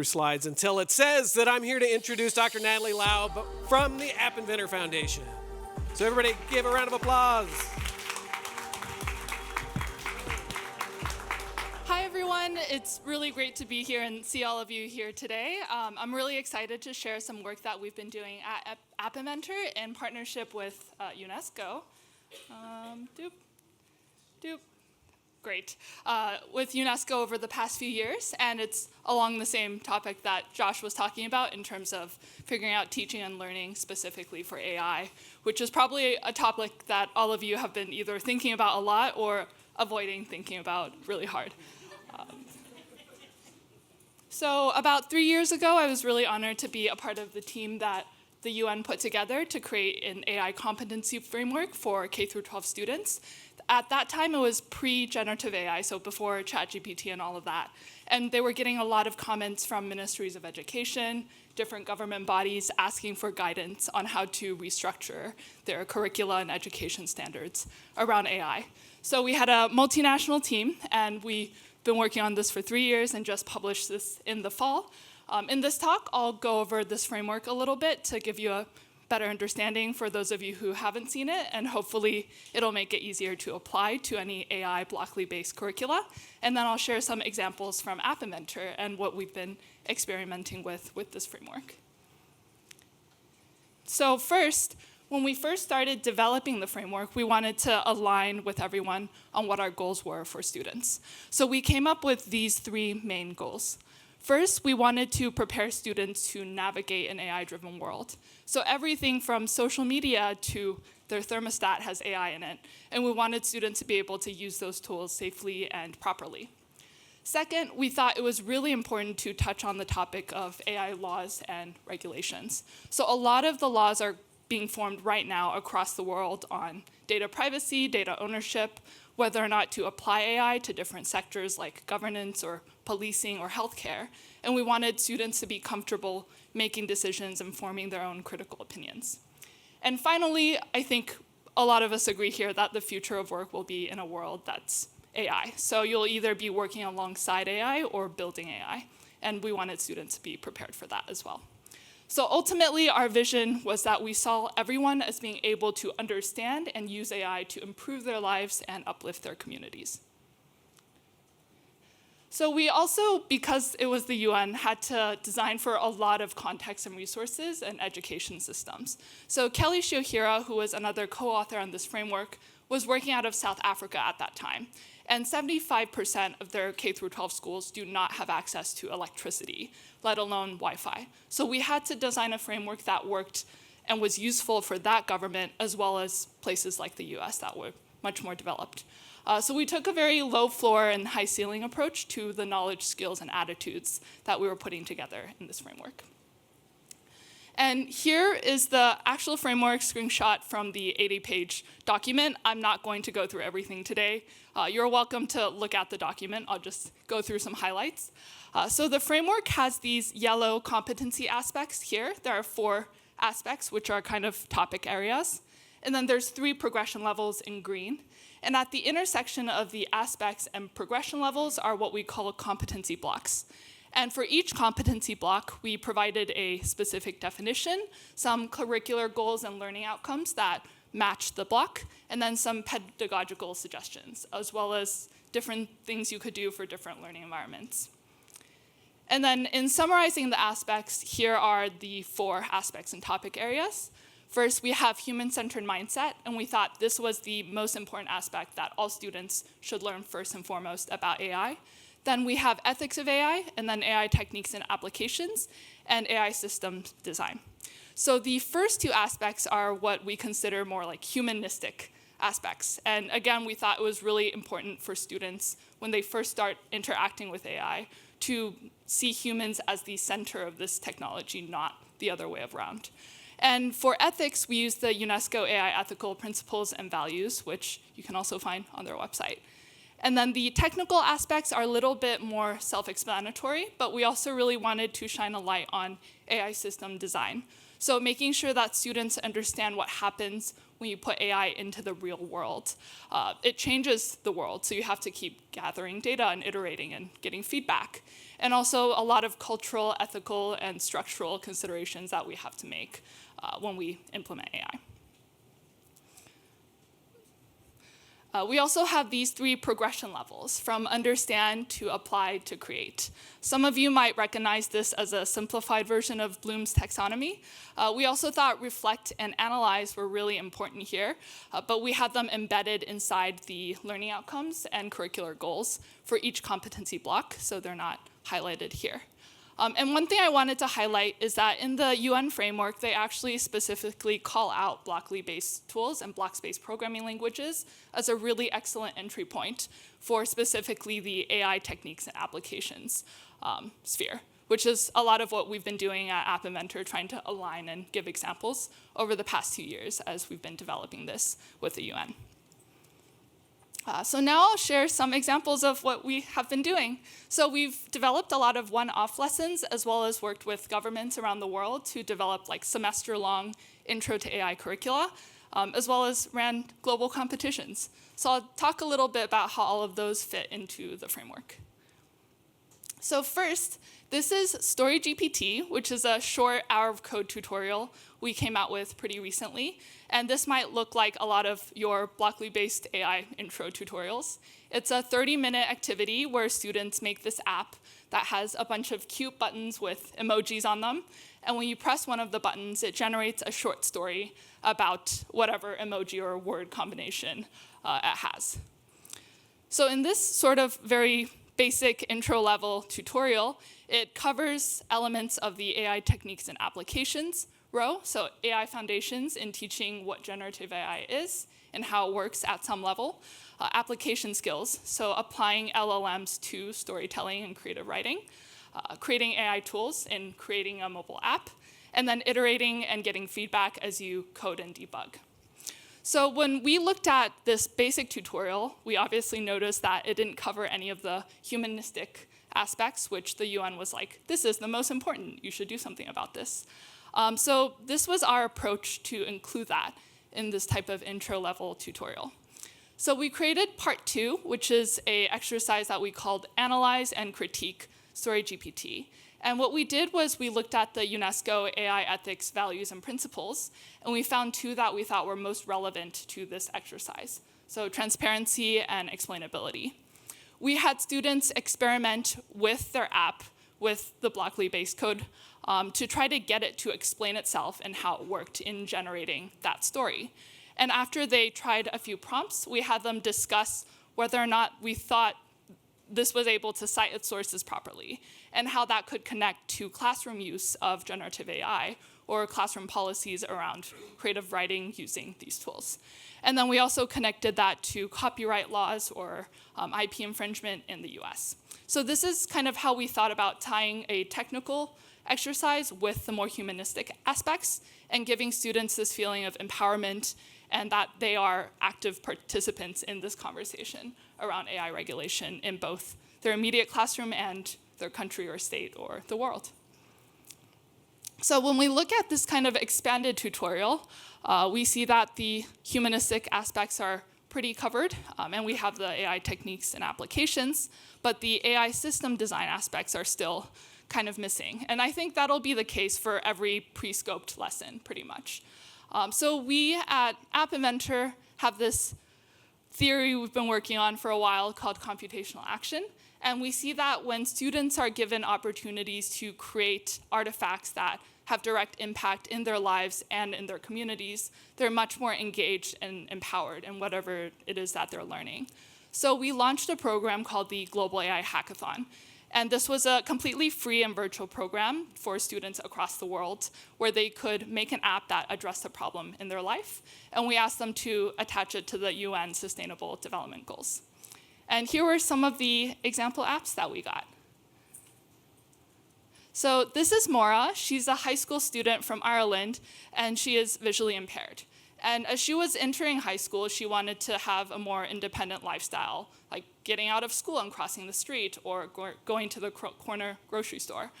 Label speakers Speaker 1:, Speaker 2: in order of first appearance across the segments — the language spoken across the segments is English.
Speaker 1: through slides until it says that I'm here to introduce Dr. Natalie Lau from the App Inventor Foundation. So everybody give a round of applause.
Speaker 2: Hi everyone, it's really great to be here and see all of you here today. I'm really excited to share some work that we've been doing at App Inventor in partnership with UNESCO. Great. With UNESCO over the past few years, and it's along the same topic that Josh was talking about in terms of figuring out teaching and learning specifically for AI, which is probably a topic that all of you have been either thinking about a lot or avoiding thinking about really hard. So about 3 years ago, I was really honored to be a part of the team that the UN put together to create an AI competency framework for K-12 students. At that time, it was pre-generative AI, so before ChatGPT and all of that. And they were getting a lot of comments from ministries of education, different government bodies asking for guidance on how to restructure their curricula and education standards around AI. So we had a multinational team, and we've been working on this for 3 years and just published this in the fall. In this talk, I'll go over this framework a little bit to give you a better understanding for those of you who haven't seen it, and hopefully it'll make it easier to apply to any AI Blockly-based curricula. And then I'll share some examples from App Inventor and what we've been experimenting with this framework. So first, when we first started developing the framework, we wanted to align with everyone on what our goals were for students. So we came up with these 3 main goals. First, we wanted to prepare students to navigate an AI-driven world. So everything from social media to their thermostat has AI in it, and we wanted students to be able to use those tools safely and properly. Second, we thought it was really important to touch on the topic of AI laws and regulations. So a lot of the laws are being formed right now across the world on data privacy, data ownership, whether or not to apply AI to different sectors like governance or policing or healthcare. And we wanted students to be comfortable making decisions and forming their own critical opinions. And finally, I think a lot of us agree here that the future of work will be in a world that's AI. So you'll either be working alongside AI or building AI. And we wanted students to be prepared for that as well. So ultimately, our vision was that we saw everyone as being able to understand and use AI to improve their lives and uplift their communities. So we also, because it was the UN, had to design for a lot of context and resources and education systems. So Kelly Shiohira, who was another co-author on this framework, was working out of South Africa at that time. And 75% of their K-12 schools do not have access to electricity, let alone Wi-Fi. So we had to design a framework that worked and was useful for that government, as well as places like the US that were much more developed. So we took a very low floor and high ceiling approach to the knowledge, skills, and attitudes that we were putting together in this framework. And here is the actual framework screenshot from the 80-page document. I'm not going to go through everything today. You're welcome to look at the document. I'll just go through some highlights. So the framework has these yellow competency aspects here. There are 4 aspects, which are kind of topic areas. And then there's 3 progression levels in green. And at the intersection of the aspects and progression levels are what we call competency blocks. And for each competency block, we provided a specific definition, some curricular goals and learning outcomes that match the block, and then some pedagogical suggestions, as well as different things you could do for different learning environments. And then in summarizing the aspects, here are the 4 aspects and topic areas. First, we have human-centered mindset, and we thought this was the most important aspect that all students should learn first and foremost about AI. Then we have ethics of AI, and then AI techniques and applications, and AI systems design. So the first 2 aspects are what we consider more like humanistic aspects. And again, we thought it was really important for students when they first start interacting with AI to see humans as the center of this technology, not the other way around. And for ethics, we use the UNESCO AI ethical principles and values, which you can also find on their website. And then the technical aspects are a little bit more self-explanatory, but we also really wanted to shine a light on AI system design. So making sure that students understand what happens when you put AI into the real world. It changes the world, so you have to keep gathering data and iterating and getting feedback. And also a lot of cultural, ethical, and structural considerations that we have to make when we implement AI. We also have these 3 progression levels, from understand to apply to create. Some of you might recognize this as a simplified version of Bloom's taxonomy. We also thought reflect and analyze were really important here, but we had them embedded inside the learning outcomes and curricular goals for each competency block, so they're not highlighted here. And one thing I wanted to highlight is that in the UN framework, they actually specifically call out blockly-based tools and blocks-based programming languages as a really excellent entry point for specifically the AI techniques and applications sphere, which is a lot of what we've been doing at App Inventor, trying to align and give examples over the past 2 years as we've been developing this with the UN. So now I'll share some examples of what we have been doing. So we've developed a lot of one-off lessons, as well as worked with governments around the world to develop like semester-long intro to AI curricula, as well as ran global competitions. So I'll talk a little bit about how all of those fit into the framework. So first, this is Story GPT, which is a short hour of code tutorial we came out with pretty recently. And this might look like a lot of your Blockly-based AI intro tutorials. It's a 30-minute activity where students make this app that has a bunch of cute buttons with emojis on them. And when you press one of the buttons, it generates a short story about whatever emoji or word combination it has. So in this sort of very basic intro-level tutorial, it covers elements of the AI techniques and applications row, so AI foundations in teaching what generative AI is and how it works at some level. Application skills, so applying LLMs to storytelling and creative writing. Creating AI tools in creating a mobile app. And then iterating and getting feedback as you code and debug. So when we looked at this basic tutorial, we obviously noticed that it didn't cover any of the humanistic aspects, which the UN was like, this is the most important, you should do something about this. So this was our approach to include that in this type of intro-level tutorial. So we created part 2, which is an exercise that we called Analyze and Critique Story GPT. And what we did was we looked at the UNESCO AI ethics values and principles, and we found 2 that we thought were most relevant to this exercise. So transparency and explainability. We had students experiment with their app with the Blockly-based code to try to get it to explain itself and how it worked in generating that story. And after they tried a few prompts, we had them discuss whether or not we thought this was able to cite its sources properly, and how that could connect to classroom use of generative AI or classroom policies around creative writing using these tools. And then we also connected that to copyright laws or IP infringement in the US. So this is kind of how we thought about tying a technical exercise with the more humanistic aspects and giving students this feeling of empowerment and that they are active participants in this conversation around AI regulation in both their immediate classroom and their country or state or the world. So when we look at this kind of expanded tutorial, we see that the humanistic aspects are pretty covered, and we have the AI techniques and applications, but the AI system design aspects are still kind of missing. And I think that'll be the case for every pre-scoped lesson, pretty much. So we at App Inventor have this theory we've been working on for a while called computational action. And we see that when students are given opportunities to create artifacts that have direct impact in their lives and in their communities, they're much more engaged and empowered in whatever it is that they're learning. So we launched a program called the Global AI Hackathon. And this was a completely free and virtual program for students across the world where they could make an app that addressed a problem in their life. And we asked them to attach it to the UN Sustainable Development Goals. And here were some of the example apps that we got. So this is Maura. She's a high school student from Ireland, and she is visually impaired. And as she was entering high school, she wanted to have a more independent lifestyle, like getting out of school and crossing the street or going to the corner grocery store.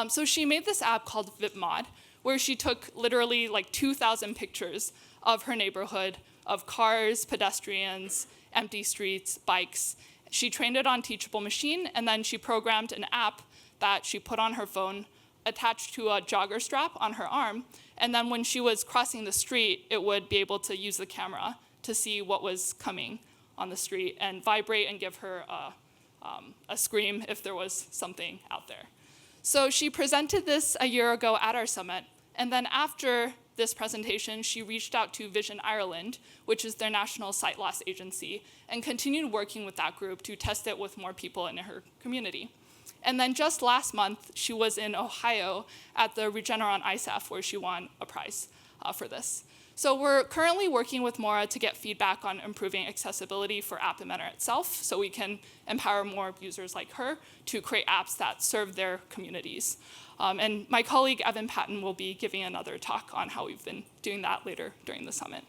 Speaker 2: So she made this app called VipMod, where she took literally like 2,000 pictures of her neighborhood, of cars, pedestrians, empty streets, bikes. She trained it on Teachable Machine, and then she programmed an app that she put on her phone, attached to a jogger strap on her arm, and then when she was crossing the street, it would be able to use the camera to see what was coming on the street and vibrate and give her a scream if there was something out there. So she presented this a year ago at our summit, and then after this presentation, she reached out to Vision Ireland, which is their national sight loss agency, and continued working with that group to test it with more people in her community. And then just last month, she was in Ohio at the Regeneron ISAF, where she won a prize for this. So we're currently working with Maura to get feedback on improving accessibility for App Inventor itself, so we can empower more users like her to create apps that serve their communities. And my colleague, Evan Patton, will be giving another talk on how we've been doing that later during the summit.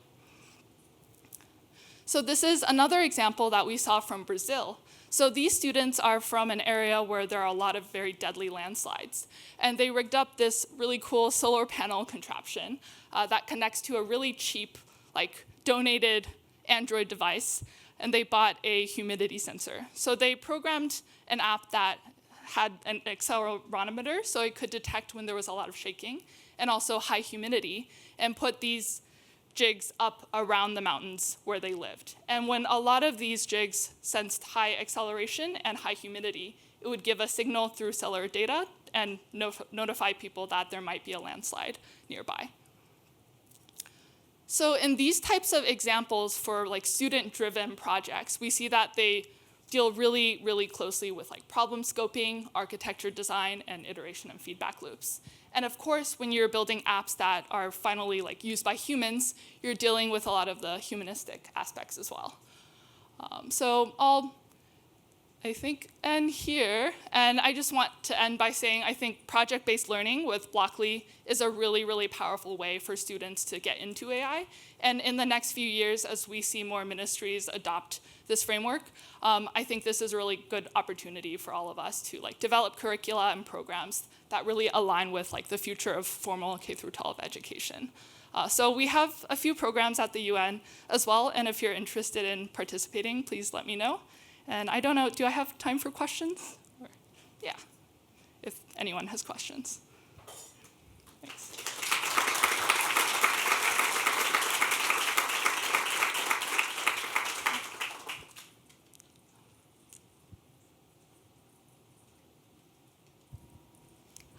Speaker 2: So this is another example that we saw from Brazil. So these students are from an area where there are a lot of very deadly landslides. And they rigged up this really cool solar panel contraption that connects to a really cheap, like, donated Android device. And they bought a humidity sensor. So they programmed an app that had an accelerometer, so it could detect when there was a lot of shaking, and also high humidity, and put these jigs up around the mountains where they lived. And when a lot of these jigs sensed high acceleration and high humidity, it would give a signal through cellular data and notify people that there might be a landslide nearby. So in these types of examples for like student-driven projects, we see that they deal really, really closely with like problem scoping, architecture design, and iteration and feedback loops. And of course, when you're building apps that are finally like used by humans, you're dealing with a lot of the humanistic aspects as well. So I'll, I think, end here. And I just want to end by saying I think project-based learning with Blockly is a really, really powerful way for students to get into AI. And in the next few years, as we see more ministries adopt this framework, I think this is a really good opportunity for all of us to like develop curricula and programs that really align with like the future of formal K-12 education. So we have a few programs at the UN as well, and if you're interested in participating, please let me know. And I don't know, do I have time for questions? Or, yeah, if anyone has questions. Thanks.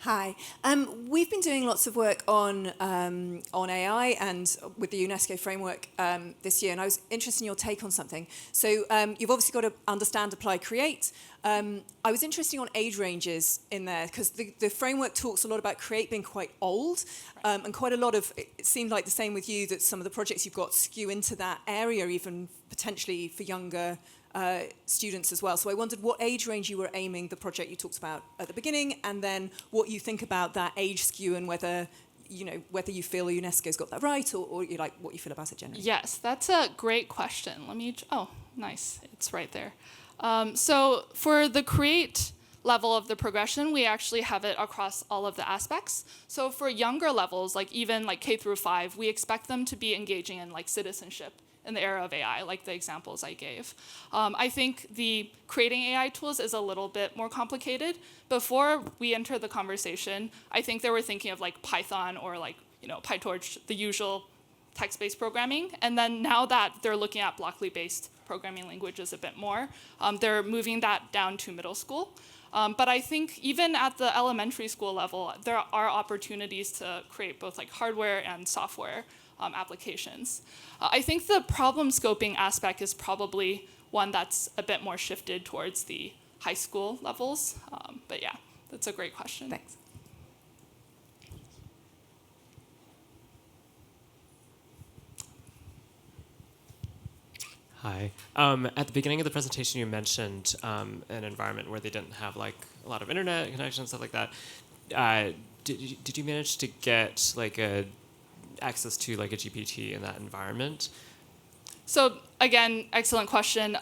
Speaker 3: Hi. We've been doing lots of work on AI and with the UNESCO framework this year, and I was interested in your take on something. So you've obviously got to understand, apply, create. I was interested on age ranges in there, because the framework talks a lot about create being quite old, and quite a lot of, it seemed like the same with you, that some of the projects you've got skew into that area, even potentially for younger students as well. So I wondered what age range you were aiming the project you talked about at the beginning, and then what you think about that age skew and whether you feel UNESCO's got that right, or you like what you feel about it generally.
Speaker 2: Yes, that's a great question. Let me, oh, nice, it's right there. So for the create level of the progression, we actually have it across all of the aspects. So for younger levels, like even like K through 5, we expect them to be engaging in like citizenship in the era of AI, like the examples I gave. I think the creating AI tools is a little bit more complicated. Before we enter the conversation, I think they were thinking of like Python or like, PyTorch, the usual text-based programming. And then now that they're looking at Blockly-based programming languages a bit more, they're moving that down to middle school. But I think even at the elementary school level, there are opportunities to create both like hardware and software applications. I think the problem scoping aspect is probably one that's a bit more shifted towards the high school levels. But yeah, that's a great question.
Speaker 3: Thanks.
Speaker 4: Hi. At the beginning of the presentation, you mentioned an environment where they didn't have like a lot of internet connection, stuff like that. Did you manage to get like access to like a GPT in that environment?
Speaker 2: So again, excellent question.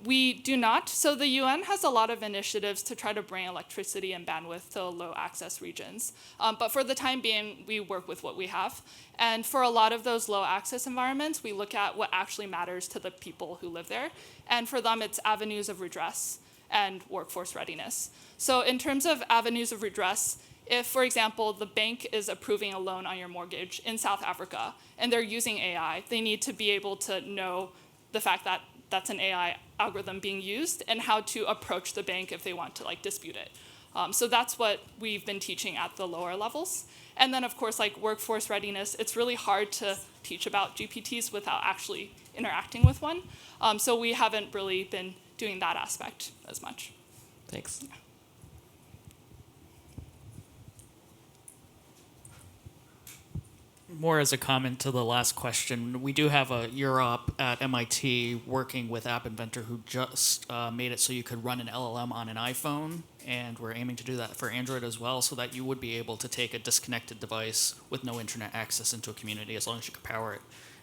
Speaker 2: We do not. So the UN has a lot of initiatives to try to bring electricity and bandwidth to low access regions. But for the time being, we work with what we have. And for a lot of those low access environments, we look at what actually matters to the people who live there. And for them, it's avenues of redress and workforce readiness. So in terms of avenues of redress, if, for example, the bank is approving a loan on your mortgage in South Africa and they're using AI, they need to be able to know the fact that that's an AI algorithm being used and how to approach the bank if they want to dispute it. So that's what we've been teaching at the lower levels. And then, of course, workforce readiness, it's really hard to teach about GPTs without actually interacting with one. So we haven't really been doing that aspect as much.
Speaker 4: Thanks.
Speaker 2: Yeah.
Speaker 5: More as a comment to the last question, we do have a Europe at MIT working with App Inventor who just made it so you could run an LLM on an iPhone, and we're aiming to do that for Android as well, so that you would be able to take a disconnected device with no internet access into a community as long as you could power it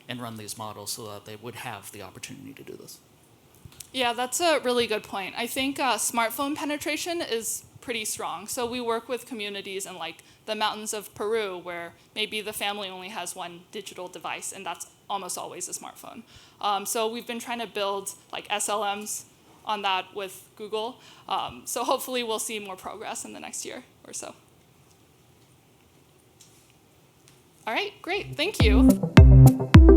Speaker 5: and run these models so that they would have the opportunity to do this.
Speaker 2: Yeah, that's a really good point. I think smartphone penetration is pretty strong. So we work with communities in the mountains of Peru where maybe the family only has one digital device, and that's almost always a smartphone. So we've been trying to build SLMs on that with Google. So hopefully we'll see more progress in the next year or so. All right, great, thank you.